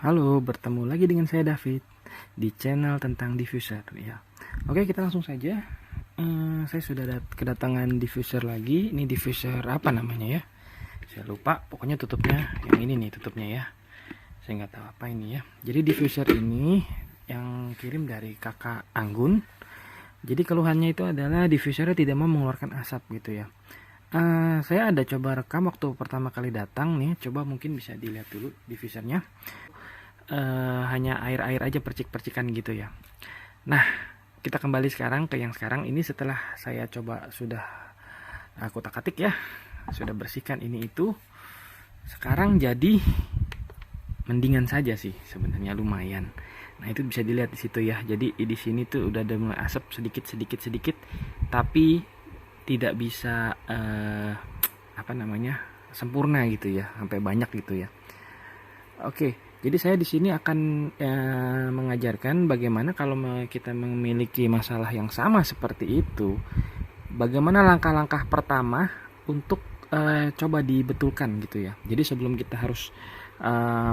Halo, bertemu lagi dengan saya David di channel tentang diffuser ya. Oke, kita langsung saja. Saya sudah kedatangan diffuser lagi. Ini diffuser apa namanya ya? Saya lupa. Pokoknya tutupnya yang ini nih tutupnya ya. Saya nggak tahu apa ini ya. Jadi diffuser ini yang kirim dari kakak Anggun. Jadi keluhannya itu adalah diffusernya tidak mau mengeluarkan asap gitu ya. Saya ada coba rekam waktu pertama kali datang nih. Coba mungkin bisa dilihat dulu diffusernya. Hanya air-air aja, percik-percikan gitu ya. Nah, kita kembali sekarang ke yang sekarang ini. Setelah saya coba sudah aku tak-atik ya, sudah bersihkan ini itu, sekarang jadi mendingan saja sih sebenarnya, lumayan. Nah, itu bisa dilihat di situ ya. Jadi di sini tuh udah ada mulai asap sedikit, tapi tidak bisa sempurna gitu ya, sampai banyak gitu ya. Oke, jadi saya di sini akan mengajarkan bagaimana kalau kita memiliki masalah yang sama seperti itu, bagaimana langkah-langkah pertama untuk coba dibetulkan gitu ya. Jadi sebelum kita harus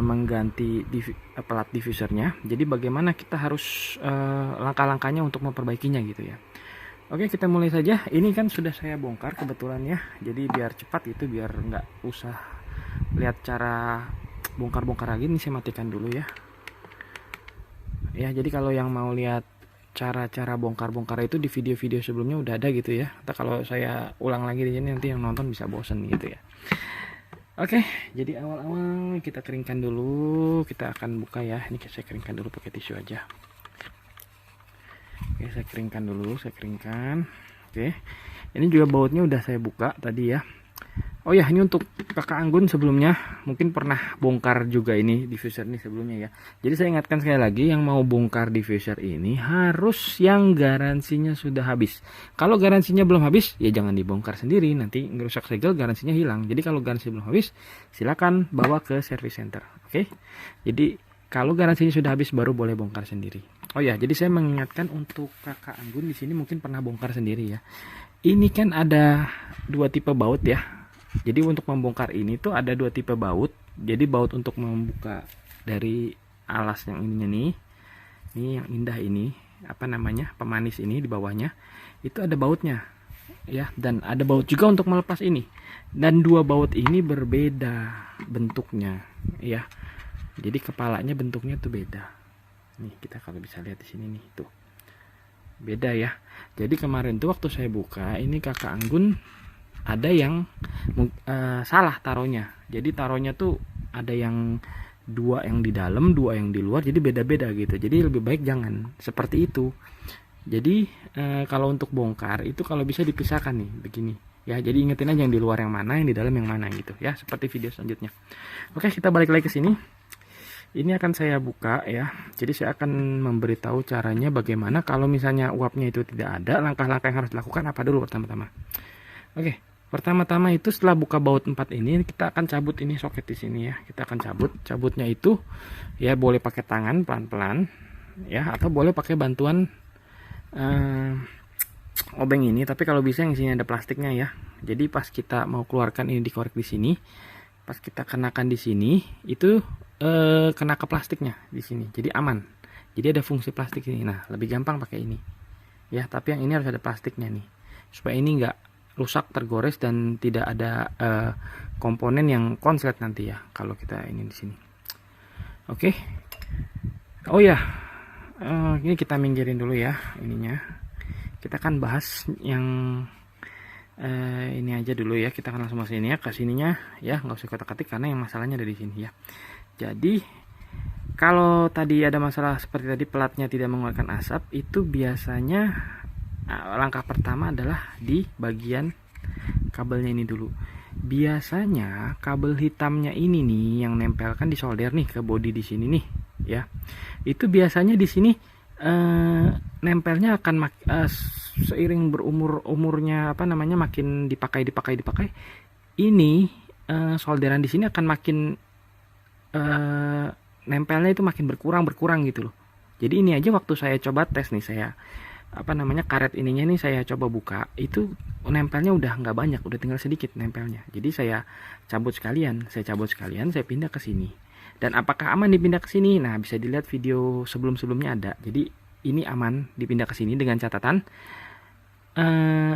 mengganti pelat diffusernya, jadi bagaimana kita harus langkah-langkahnya untuk memperbaikinya gitu ya. Oke, kita mulai saja. Ini kan sudah saya bongkar kebetulan ya, jadi biar cepat itu, biar nggak usah lihat cara bongkar-bongkar lagi. Ini saya matikan dulu ya. Ya, jadi kalau yang mau lihat cara-cara bongkar-bongkar itu di video-video sebelumnya udah ada gitu ya. Atau kalau saya ulang lagi di sini nanti yang nonton bisa bosen gitu ya. Oke, jadi awal-awal kita keringkan dulu. Kita akan buka ya. Ini saya keringkan dulu pakai tisu aja. Oke, saya keringkan dulu, Oke. Ini juga bautnya udah saya buka tadi ya. Oh ya, ini untuk kakak Anggun sebelumnya mungkin pernah bongkar juga ini diffuser ini sebelumnya ya. Jadi saya ingatkan sekali lagi, yang mau bongkar diffuser ini harus yang garansinya sudah habis. Kalau garansinya belum habis ya jangan dibongkar sendiri, nanti ngerusak segel, garansinya hilang. Jadi kalau garansi belum habis silakan bawa ke service center. Oke. Jadi kalau garansinya sudah habis baru boleh bongkar sendiri. Oh ya, jadi saya mengingatkan untuk kakak Anggun di sini mungkin pernah bongkar sendiri ya. Ini kan ada dua tipe baut ya. Jadi untuk membongkar ini tuh ada dua tipe baut. Jadi baut untuk membuka dari alas yang ininya nih. Ini yang indah ini, pemanis ini di bawahnya. Itu ada bautnya. Ya, dan ada baut juga untuk melepas ini. Dan dua baut ini berbeda bentuknya, ya. Jadi kepalanya bentuknya tuh beda. Nih, kita kalau bisa lihat di sini nih, tuh. Beda ya. Jadi kemarin tuh waktu saya buka, ini kakak Anggun ada yang salah taruhnya. Jadi taruhnya tuh ada yang dua yang di dalam, dua yang di luar, jadi beda-beda gitu. Jadi lebih baik jangan seperti itu. Jadi kalau untuk bongkar itu kalau bisa dipisahkan nih begini ya. Jadi ingetin aja yang di luar yang mana, yang di dalam yang mana gitu ya, seperti video selanjutnya. Oke, kita balik lagi ke sini. Ini akan saya buka ya. Jadi saya akan memberitahu caranya bagaimana kalau misalnya uapnya itu tidak ada, langkah-langkah yang harus dilakukan apa dulu pertama-tama. Oke. Pertama-tama itu setelah buka baut 4 ini, kita akan cabut ini soket di sini ya. Kita akan cabutnya itu ya, boleh pakai tangan pelan-pelan ya, atau boleh pakai bantuan obeng ini. Tapi kalau bisa yang sini ada plastiknya ya. Jadi pas kita mau keluarkan ini, dikorek di sini, pas kita kenakan di sini itu kena ke plastiknya di sini. Jadi aman. Jadi ada fungsi plastik ini. Nah, lebih gampang pakai ini ya. Tapi yang ini harus ada plastiknya nih, supaya ini enggak rusak, tergores, dan tidak ada komponen yang konslet nanti ya kalau kita ini di sini. Oke. Oh ya, ini kita minggirin dulu ya ininya. Kita akan bahas yang ini aja dulu ya. Kita akan langsung masuk ini ya, ke sininya ya, nggak usah kotak-katik karena yang masalahnya ada di sini ya. Jadi kalau tadi ada masalah seperti tadi, pelatnya tidak mengeluarkan asap, itu biasanya langkah pertama adalah di bagian kabelnya ini dulu. Biasanya kabel hitamnya ini nih yang nempelkan di solder nih ke bodi di sini nih ya. Itu biasanya di sini nempelnya akan seiring umurnya makin dipakai. Ini solderan di sini akan makin nempelnya itu makin berkurang gitu loh. Jadi ini aja waktu saya coba tes nih, saya karet ininya nih saya coba buka, itu nempelnya udah nggak banyak, udah tinggal sedikit nempelnya. Jadi saya cabut sekalian, saya pindah ke sini. Dan apakah aman dipindah ke sini? Nah, bisa dilihat video sebelum-sebelumnya ada. Jadi ini aman dipindah ke sini dengan catatan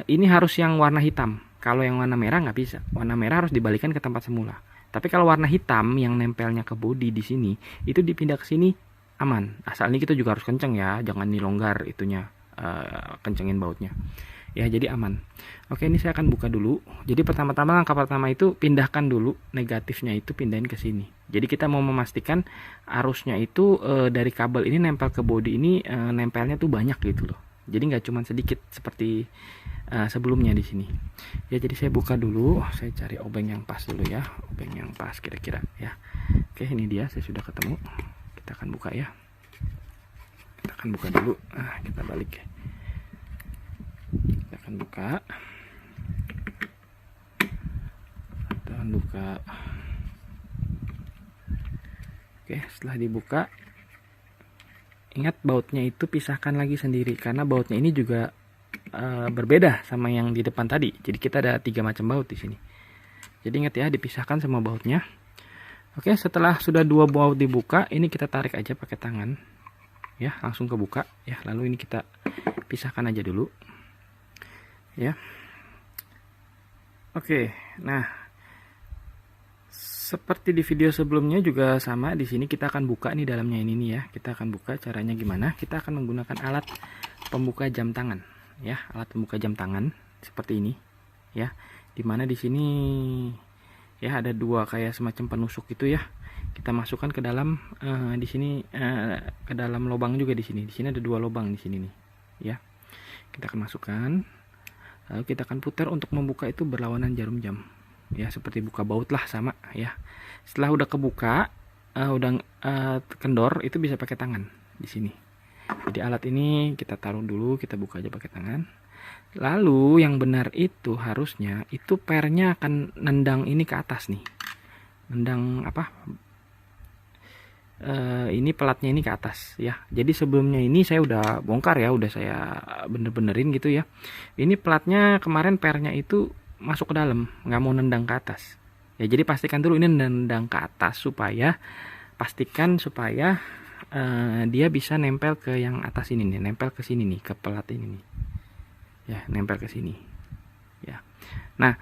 ini harus yang warna hitam. Kalau yang warna merah nggak bisa. Warna merah harus dibalikan ke tempat semula. Tapi kalau warna hitam yang nempelnya ke bodi di sini, itu dipindah ke sini aman. Asal ini kita juga harus kenceng ya, jangan dilonggar itunya, kencengin bautnya. Ya, jadi aman. Oke, ini saya akan buka dulu. Jadi pertama-tama langkah pertama itu pindahkan dulu negatifnya, itu pindahin ke sini. Jadi kita mau memastikan arusnya itu dari kabel ini nempel ke bodi ini nempelnya tuh banyak gitu loh. Jadi nggak cuma sedikit seperti sebelumnya di sini. Ya, jadi saya buka dulu. Saya cari obeng yang pas dulu ya, obeng yang pas kira-kira ya. Oke, ini dia, saya sudah ketemu. Kita akan buka ya. Kita akan buka dulu. Kita balik ya. Kita akan buka. Kita akan buka. Oke, setelah dibuka, ingat bautnya itu pisahkan lagi sendiri, karena bautnya ini juga berbeda sama yang di depan tadi. Jadi kita ada 3 macam baut di sini. Jadi ingat ya, dipisahkan sama bautnya. Oke, setelah sudah 2 baut dibuka, ini kita tarik aja pakai tangan. Ya, langsung kebuka ya. Lalu ini kita pisahkan aja dulu. Ya. Oke, nah seperti di video sebelumnya juga sama, di sini kita akan buka nih dalamnya ini nih ya. Kita akan buka, caranya gimana? Kita akan menggunakan alat pembuka jam tangan ya, alat pembuka jam tangan seperti ini ya. Dimana di sini ya ada 2 kayak semacam penusuk gitu ya. Kita masukkan ke dalam di sini ke dalam lubang juga di sini. Di sini ada 2 lubang di sini nih ya. Kita akan masukkan. Lalu kita akan putar untuk membuka itu berlawanan jarum jam. Ya, seperti buka baut lah, sama ya. Setelah udah kebuka, udah kendor, itu bisa pakai tangan di sini. Jadi alat ini kita taruh dulu, kita buka aja pakai tangan. Lalu yang benar itu harusnya itu pernya akan nendang ini ke atas nih. Nendang apa? Ini pelatnya ini ke atas ya. Jadi sebelumnya ini saya udah bongkar ya, udah saya bener-benerin gitu ya. Ini pelatnya kemarin pernya itu masuk ke dalam, nggak mau nendang ke atas ya. Jadi pastikan dulu ini nendang ke atas, supaya pastikan supaya dia bisa nempel ke yang atas ini nih, nempel ke sini nih, ke pelat ini nih ya, nempel ke sini ya. Nah,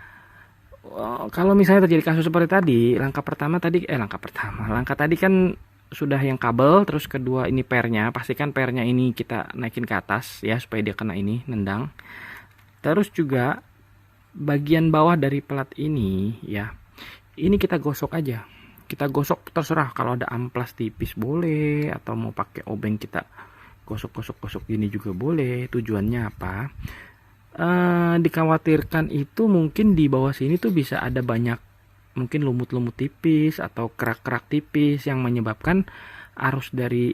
kalau misalnya terjadi kasus seperti tadi, langkah tadi kan sudah yang kabel, terus kedua ini pernya, pastikan pernya ini kita naikin ke atas ya, supaya dia kena ini, nendang. Terus juga bagian bawah dari pelat ini ya, ini kita gosok aja. Kita gosok terserah, kalau ada amplas tipis boleh, atau mau pakai obeng kita gosok-gosok gini juga boleh. Tujuannya apa? Dikhawatirkan itu mungkin di bawah sini tuh bisa ada banyak mungkin lumut-lumut tipis atau kerak-kerak tipis yang menyebabkan arus dari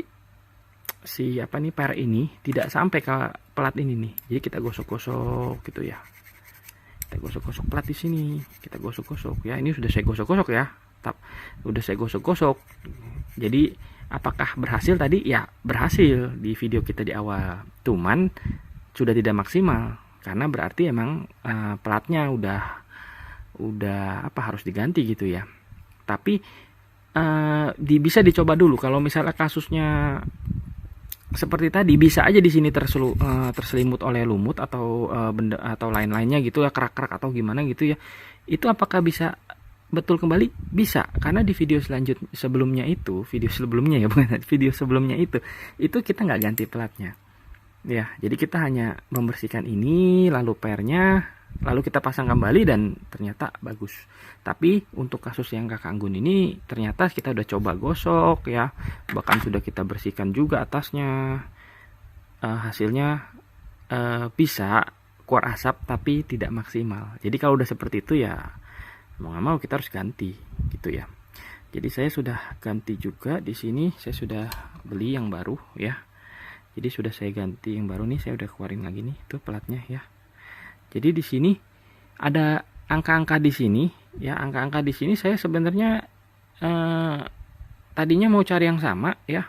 si per ini tidak sampai ke pelat ini nih. Jadi kita gosok-gosok gitu ya. Kita gosok-gosok pelat di sini, kita gosok-gosok ya. Ini sudah saya gosok-gosok ya. Udah saya gosok-gosok. Jadi apakah berhasil tadi? Ya, berhasil di video kita di awal. Cuman sudah tidak maksimal, karena berarti emang pelatnya udah harus diganti gitu ya. Tapi bisa dicoba dulu. Kalau misalnya kasusnya seperti tadi, bisa aja di sini terselimut oleh lumut atau benda atau lain-lainnya gitu ya, kerak-kerak atau gimana gitu ya. Itu apakah bisa betul kembali? Bisa, karena di video sebelumnya itu kita nggak ganti pelatnya ya. Jadi kita hanya membersihkan ini, lalu pernya, lalu kita pasang kembali, dan ternyata bagus. Tapi untuk kasus yang Kakak Anggun ini, ternyata kita udah coba gosok ya, bahkan sudah kita bersihkan juga atasnya. Hasilnya bisa keluar asap tapi tidak maksimal. Jadi kalau udah seperti itu ya mau nggak mau kita harus ganti gitu ya. Jadi saya sudah ganti juga di sini, saya sudah beli yang baru ya. Jadi sudah saya ganti yang baru nih, saya udah keluarin lagi nih itu pelatnya ya. Jadi di sini ada angka-angka di sini ya, angka-angka di sini saya sebenarnya tadinya mau cari yang sama ya.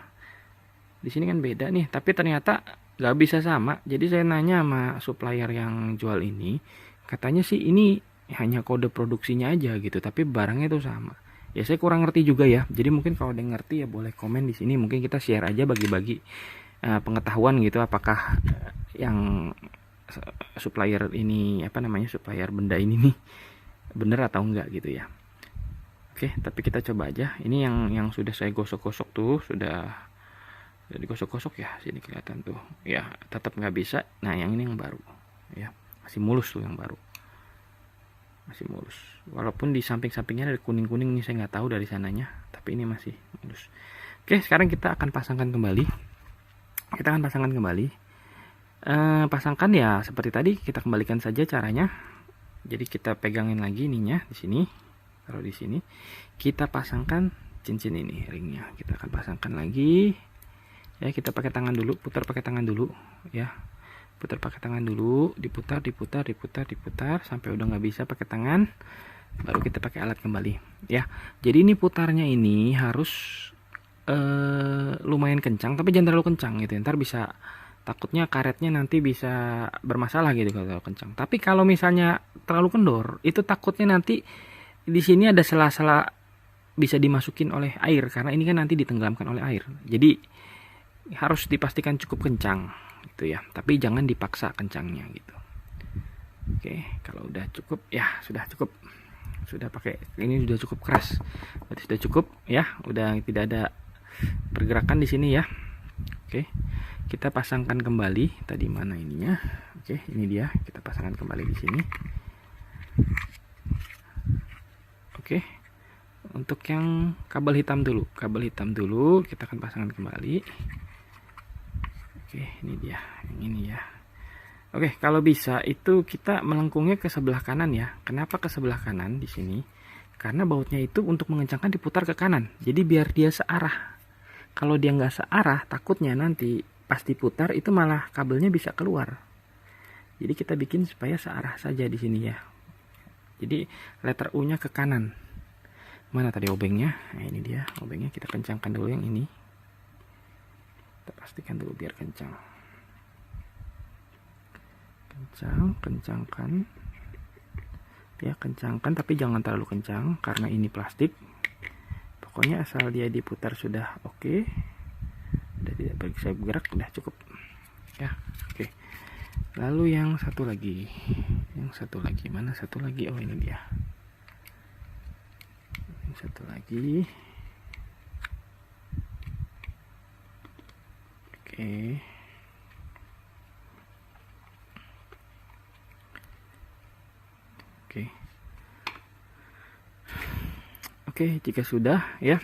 Di sini kan beda nih, tapi ternyata nggak bisa sama. Jadi saya nanya sama supplier yang jual ini, katanya sih ini hanya kode produksinya aja gitu, tapi barangnya itu sama. Ya saya kurang ngerti juga ya. Jadi mungkin kalau ada yang ngerti ya boleh komen di sini. Mungkin kita share aja, bagi-bagi pengetahuan gitu. Apakah yang supplier ini supplier benda ini nih bener atau enggak gitu ya. Oke, tapi kita coba aja. Ini yang sudah saya gosok-gosok tuh, sudah digosok-gosok ya, sini kelihatan tuh. Ya, tetap nggak bisa. Nah, yang ini yang baru. Ya, masih mulus tuh yang baru. Masih mulus. Walaupun di samping-sampingnya ada kuning-kuning, ini saya nggak tahu dari sananya, tapi ini masih mulus. Oke, sekarang kita akan pasangkan kembali. Pasangkan ya seperti tadi, kita kembalikan saja caranya. Jadi kita pegangin lagi ininya di sini. Taruh di sini. Kita pasangkan cincin ini, ringnya. Kita akan pasangkan lagi. Ya, kita pakai tangan dulu, putar pakai tangan dulu ya. Putar pakai tangan dulu, diputar sampai udah nggak bisa pakai tangan, baru kita pakai alat kembali ya. Jadi ini putarnya ini harus lumayan kencang, tapi jangan terlalu kencang gitu. Ntar bisa, takutnya karetnya nanti bisa bermasalah gitu kalau terlalu kencang. Tapi kalau misalnya terlalu kendor, itu takutnya nanti di sini ada sela-sela bisa dimasukin oleh air, karena ini kan nanti ditenggelamkan oleh air. Jadi harus dipastikan cukup kencang gitu ya, tapi jangan dipaksa kencangnya gitu. Oke, kalau udah cukup ya, sudah cukup, sudah pakai ini sudah cukup keras, berarti sudah cukup ya, udah tidak ada pergerakan di sini ya. Oke, kita pasangkan kembali. Tadi mana ininya? Oke, ini dia, kita pasangkan kembali di sini. Oke, untuk yang kabel hitam dulu kita akan pasangkan kembali. Oke, ini dia, yang ini ya. Oke, kalau bisa itu kita melengkungnya ke sebelah kanan ya. Kenapa ke sebelah kanan di sini? Karena bautnya itu untuk mengencangkan diputar ke kanan. Jadi biar dia searah. Kalau dia nggak searah, takutnya nanti pas diputar itu malah kabelnya bisa keluar. Jadi kita bikin supaya searah saja di sini ya. Jadi letter U-nya ke kanan. Mana tadi obengnya? Nah, ini dia obengnya, kita kencangkan dulu yang ini. Kita pastikan dulu biar kencang. Kencangkan. Ya, kencangkan tapi jangan terlalu kencang karena ini plastik. Pokoknya asal dia diputar sudah oke. Udah tidak bisa bergerak, udah cukup. Ya, oke. Lalu yang satu lagi. Mana satu lagi? Oh, ini dia. Yang satu lagi. Oke, jika sudah ya,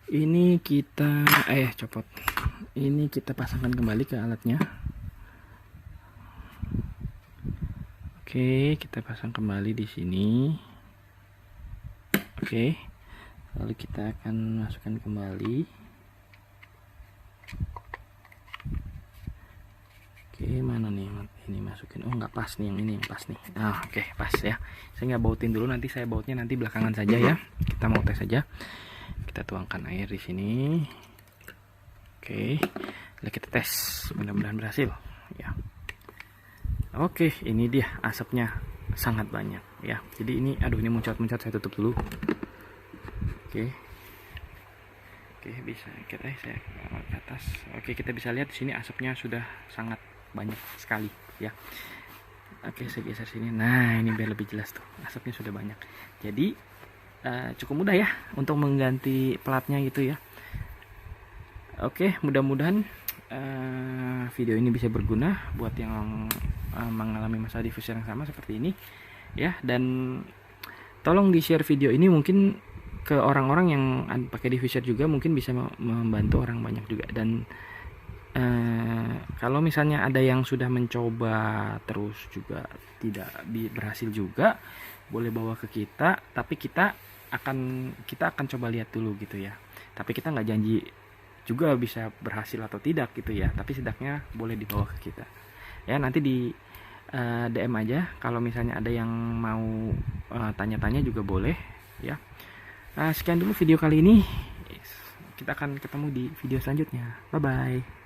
ini kita copot. Ini kita pasangkan kembali ke alatnya. Oke, kita pasang kembali di sini. Oke, lalu kita akan masukkan kembali. Oke, mana nih ini masukin? Oh, nggak pas nih, yang ini yang pas nih. Oke, pas ya. Saya nggak bautin dulu, nanti saya bautnya nanti belakangan saja ya. Kita mau tes saja. Kita tuangkan air di sini. Oke, lalu kita tes. Mudah-mudahan berhasil ya. Oke, ini dia asapnya sangat banyak ya. Jadi ini, aduh, ini muncrat-muncrat, saya tutup dulu. Oke, bisa kita saya ke atas. Oke, kita bisa lihat di sini asapnya sudah sangat banyak sekali ya. Oke, saya geser sini. Nah, ini biar lebih jelas tuh, asapnya sudah banyak. Jadi cukup mudah ya untuk mengganti platnya gitu ya. Oke, mudah-mudahan video ini bisa berguna buat yang mengalami masalah diffuser yang sama seperti ini ya. Dan tolong di share video ini mungkin ke orang-orang yang pakai diffuser juga, mungkin bisa membantu orang banyak juga. Dan kalau misalnya ada yang sudah mencoba terus juga tidak berhasil juga, boleh bawa ke kita, tapi kita akan coba lihat dulu gitu ya. Tapi kita nggak janji juga bisa berhasil atau tidak gitu ya, tapi setidaknya boleh dibawa ke kita ya. Nanti di DM aja kalau misalnya ada yang mau tanya-tanya juga boleh ya. Sekian dulu video kali ini, kita akan ketemu di video selanjutnya. Bye bye.